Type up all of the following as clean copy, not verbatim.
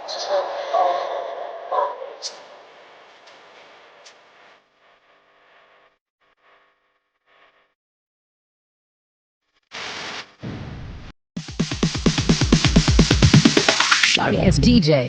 Sorry, it's DJ.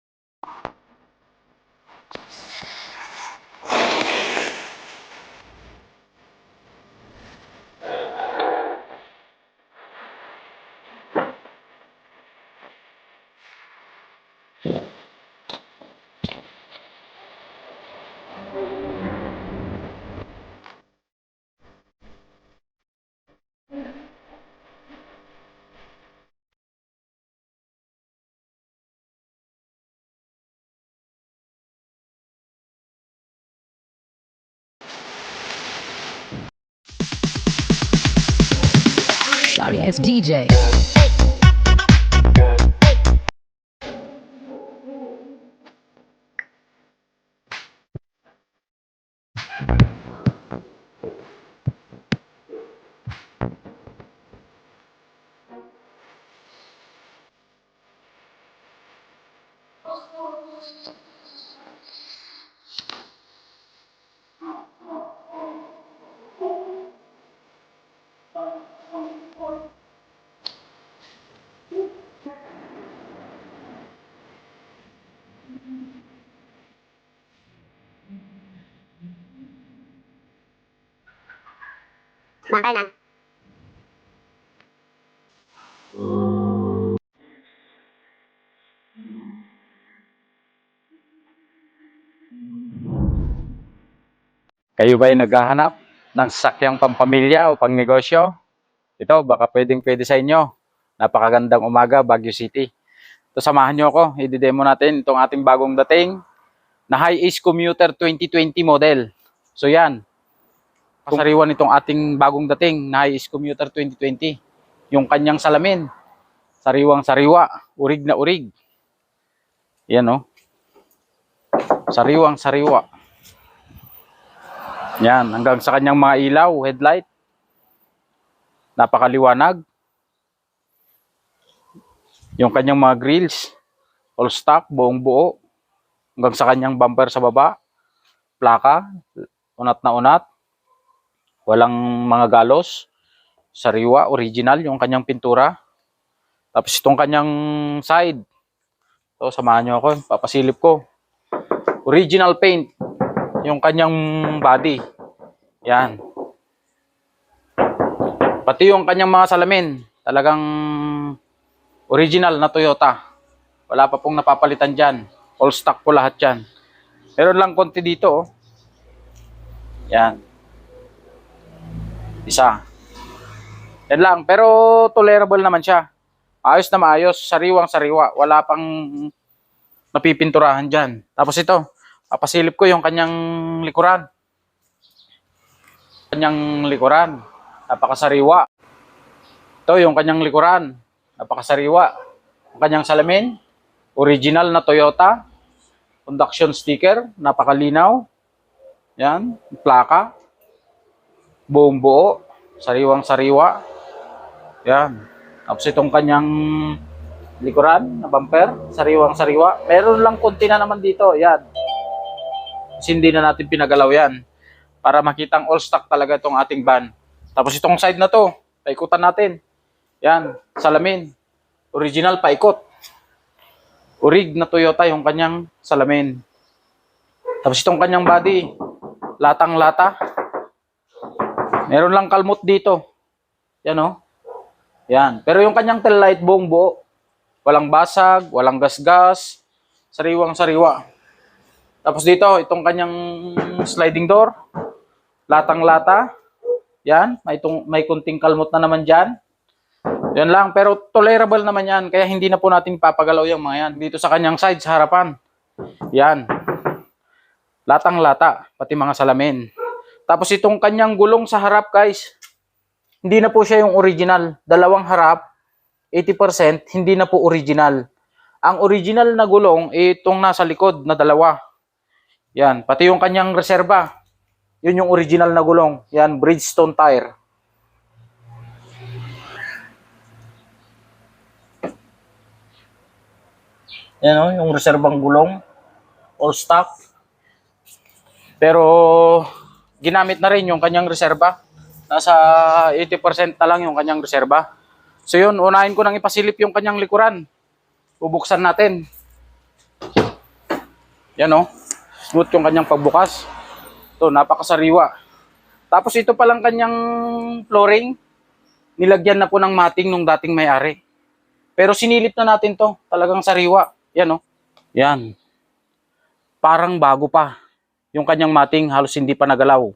Sorry, it's DJ. Sorry, it's DJ. Bangkay na. Kayo ba ay naghahanap ng sasakyang pampamilya o pangnegosyo? Ito, baka pwedeng-pwede sa inyo. Napakagandang umaga, Baguio City. Ito, samahan nyo ako. I-demo natin itong ating bagong dating na Hi-Ace Commuter 2020 model. So yan, pasariwan itong ating bagong dating na Hi-Ace Commuter 2020. Yung kanyang salamin, sariwang-sariwa, urig na urig. Yan o. Sariwang-sariwa. Yan, hanggang sa kanyang mga ilaw, headlight. Napakaliwanag. Yung kanyang mga grills, all stock, buong buo. Hanggang sa kanyang bumper sa baba. Plaka, unat na unat. Walang mga galos. Sariwa, original yung kanyang pintura. Tapos itong kanyang side. So, samahan nyo ako, papasilip ko. Original paint. Yung kanyang body. Yan. Pati yung kanyang mga salamin, talagang original na Toyota. Wala pa pong napapalitan dyan. All stock po lahat dyan. Meron lang konti dito. Oh. Yan. Isa. Yan lang. Pero tolerable naman siya. Maayos na maayos. Sariwang-sariwa. Wala pang napipinturahan dyan. Tapos ito. Papasilip ko yung kanyang likuran. Kanyang likuran. Napakasariwa. Ito yung kanyang likuran. Napakasariwa. Ang kanyang salamin. Original na Toyota. conduction sticker, napakalinaw. Yan, plaka. Buong buo, sariwang-sariwa. Yan. Tapos itong kanyang likuran na bumper, sariwang-sariwa. Meron lang konti na naman dito. Yan. Kasi hindi na natin pinagalaw yan. Para makitang all stock talaga itong ating van. Tapos itong side na to, paikutan natin. Yan, salamin. Original paikot. Orig na Toyota yung kanyang salamin. Tapos itong kanyang body, latang-lata. Meron lang kalmot dito. Yan o. Yan. Pero yung kanyang tail light buong buo. Walang basag, walang gasgas. Sariwang-sariwa. Tapos dito, itong kanyang sliding door. Latang-lata. Yan. May kunting kalmot na naman dyan. Yan lang, pero tolerable naman yan. Kaya hindi na po natin papagalaw yung mga yan. Dito sa kanyang side, sa harapan. Yan. Latang-lata, pati mga salamin. Tapos itong kanyang gulong sa harap, guys. Hindi na po siya yung original. Dalawang harap, 80%, hindi na po original. Ang original na gulong, itong nasa likod na dalawa. Yan, pati yung kanyang reserba. Yun yung original na gulong. Yan, Bridgestone tire. Yan o, yung reserbang gulong. All stock. Pero, ginamit na rin yung kanyang reserba. Nasa 80% na lang yung kanyang reserba. So yun, unahin ko nang ipasilip yung kanyang likuran. Bubuksan natin. Yan o. Smooth yung kanyang pagbukas. Ito, napakasariwa. Tapos ito palang kanyang flooring. Nilagyan na po ng mating nung dating may-ari. Pero sinilip na natin to. Talagang sariwa. Yan o. Yan. Parang bago pa. Yung kanyang mating halos hindi pa nagalaw.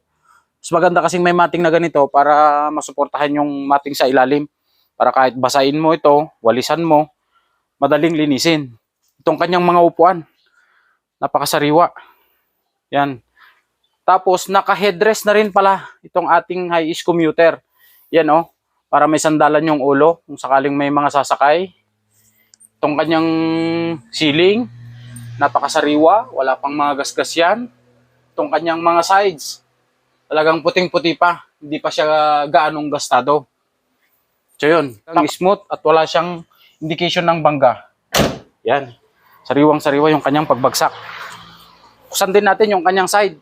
Mas maganda kasing may mating na ganito para masuportahan yung mating sa ilalim. Para kahit basahin mo ito, walisan mo, madaling linisin. Itong kanyang mga upuan. Napakasariwa. Yan. Tapos naka-headrest na rin pala itong ating high-ease commuter. Yan o. Para may sandalan yung ulo kung sakaling may mga sasakay. Itong kanyang ceiling, napakasariwa, wala pang mga gasgas yan. Itong kanyang mga sides, talagang puting-puti pa, hindi pa siya gaanong gastado. So yun, smooth at wala siyang indication ng bangga. Yan, sariwang-sariwa yung kanyang pagbagsak. Buksan din natin yung kanyang side.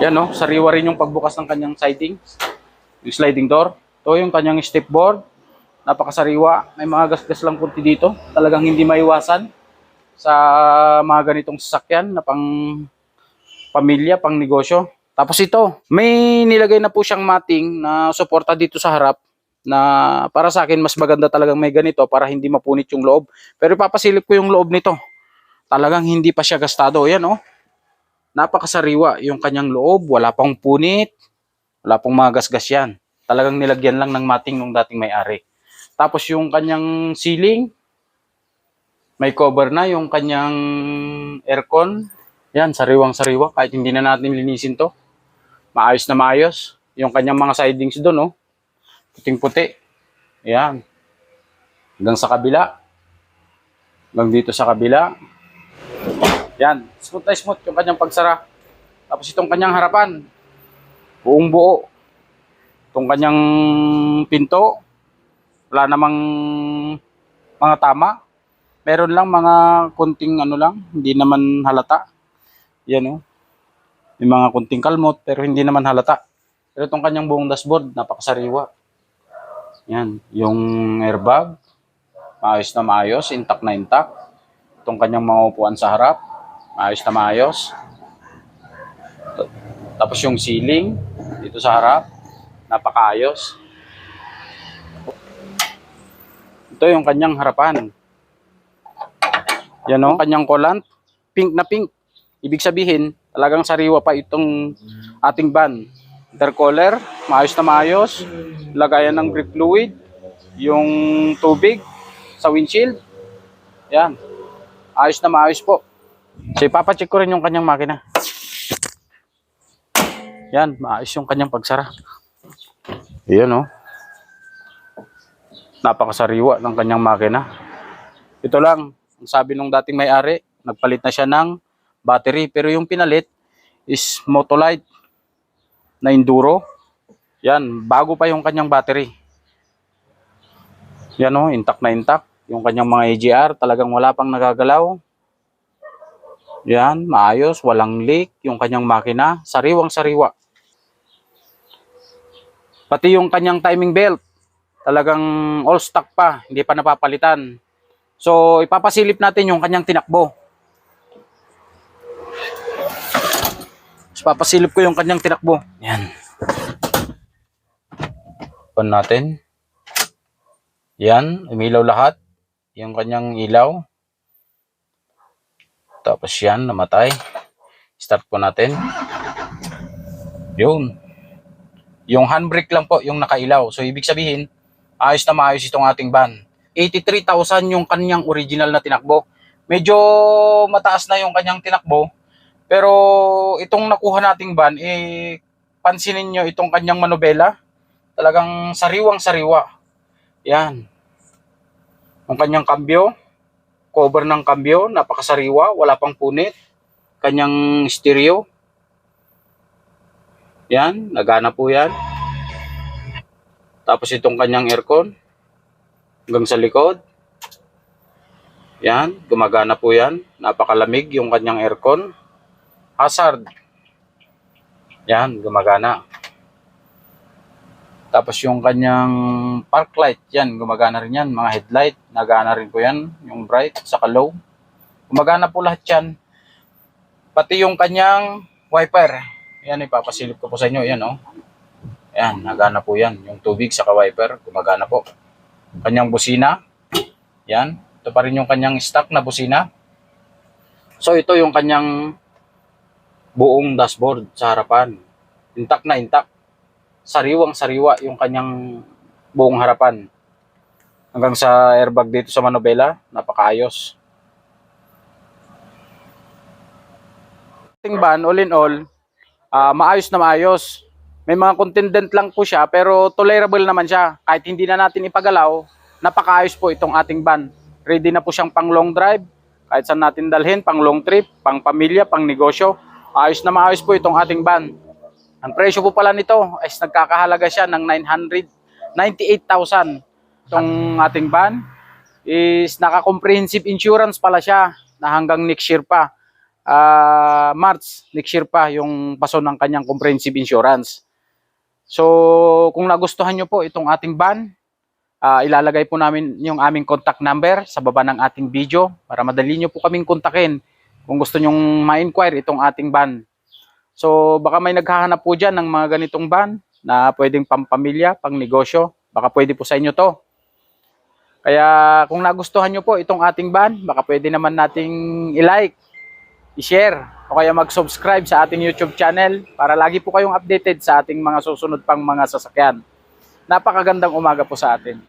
Yan o, sariwa rin yung pagbukas ng kanyang siding, yung sliding door. Ito yung kanyang stepboard. Napakasariwa. May mga gasgas lang kunti dito. Talagang hindi maiwasan sa mga ganitong sasakyan na pang pamilya, pang negosyo. Tapos ito, may nilagay na po siyang mating na suporta dito sa harap na para sa akin mas maganda talagang may ganito para hindi mapunit yung loob. Pero ipapasilip ko yung loob nito. Talagang hindi pa siya gastado. Yan oh. Napakasariwa yung kanyang loob. Wala pang punit. Wala pang mga gasgas yan. Talagang nilagyan lang ng mating nung dating may-ari. Tapos yung kanyang ceiling, may cover na yung kanyang aircon. Yan, sariwang-sariwa. Kahit hindi na natin linisin to. Maayos na maayos. Yung kanyang mga sidings doon, oh. Puting-puti. Yan. Hanggang sa kabila. Hanggang dito sa kabila. Yan. Smooth na smooth yung kanyang pagsara. Tapos itong kanyang harapan. Buong buo. Itong kanyang pinto. Wala namang mga tama. Meron lang mga kunting ano lang, hindi naman halata. Yan oh. May mga kunting kalmot pero hindi naman halata. Pero itong kanyang buong dashboard, napakasariwa. Yan, yung airbag, maayos na maayos, intact na intact. Itong kanyang mga upuan sa harap, maayos na maayos. Tapos yung ceiling, dito sa harap, napakaayos. Ito yung kanyang harapan. Yan o, kanyang coolant, pink na pink. Ibig sabihin, talagang sariwa pa itong ating van. Intercooler, maayos na maayos. Lagayan ng brake fluid. Yung tubig sa windshield. Yan. Ayos na maayos po. So ipapacheck ko rin yung kanyang makina. Yan, maayos yung kanyang pagsara. Yan o. Napakasariwa ng kanyang makina. Ito lang, ang sabi nung dating may-ari, nagpalit na siya ng battery. Pero yung pinalit is Motolite na Enduro. Yan, bago pa yung kanyang battery. Yan o, intact na intact. Yung kanyang mga AGR, talagang wala pang nagagalaw. Yan, maayos, walang leak. Yung kanyang makina, sariwang sariwa. Pati yung kanyang timing belt, talagang all stock pa, hindi pa napapalitan. So, ipapasilip natin yung kanyang tinakbo. So, papasilip ko yung kanyang tinakbo. Yan. On natin. Yan, umilaw lahat. Yung kanyang ilaw. Tapos yan, namatay. Start po natin. Yun. Yung handbrake lang po yung nakailaw. So, ibig sabihin, ayos na maayos itong ating van. 83,000 yung kanyang original na tinakbo. Medyo mataas na yung kanyang tinakbo. Pero itong nakuha nating van, pansinin nyo itong kanyang manubela. Talagang sariwang sariwa. Yan. Ang kanyang kambyo, cover ng kambyo, napakasariwa, wala pang punit. Kanyang stereo. Yan, nagana po yan. Tapos itong kanyang aircon. Hanggang sa likod. Yan, gumagana po yan. Napakalamig yung kanyang aircon. Hazard. Yan, gumagana. Tapos yung kanyang park light, yan, gumagana rin yan. Mga headlight, nagana rin po yan. Yung bright, saka low. Gumagana po lahat yan. Pati yung kanyang wiper. Yan, ipapasilip ko po sa inyo. Yan, oh. Yan, nagana po yan. Yung tubig saka wiper, gumagana po. Kanyang busina. Yan. Ito pa rin yung kanyang stock na busina. So, ito yung kanyang buong dashboard sa harapan. Intact na intact. Sariwang sariwa yung kanyang buong harapan. Hanggang sa airbag dito sa manubela, napakaayos. Ating van, all in all, maayos na maayos. May mga contendent lang po siya, pero tolerable naman siya. Kahit hindi na natin ipagalaw, napakaayos po itong ating van. Ready na po siyang pang long drive, kahit saan natin dalhin, pang long trip, pang pamilya, pang negosyo. Ayos na maayos po itong ating van. Ang presyo po pala nito ay nagkakahalaga siya ng 998,000. Itong ating van is naka-comprehensive insurance pala siya na hanggang next year pa. March next year pa yung paso ng kanyang comprehensive insurance. So kung nagustuhan nyo po itong ating van, ilalagay po namin yung aming contact number sa baba ng ating video para madali nyo po kaming kontakin kung gusto nyong ma-inquire itong ating van. So baka may naghahanap po dyan ng mga ganitong van na pwedeng pampamilya, pang negosyo, baka pwede po sa inyo to. Kaya kung nagustuhan nyo po itong ating van, baka pwede naman nating i-like, i-share o kaya mag-subscribe sa ating YouTube channel para lagi po kayong updated sa ating mga susunod pang mga sasakyan. Napakagandang umaga po sa atin.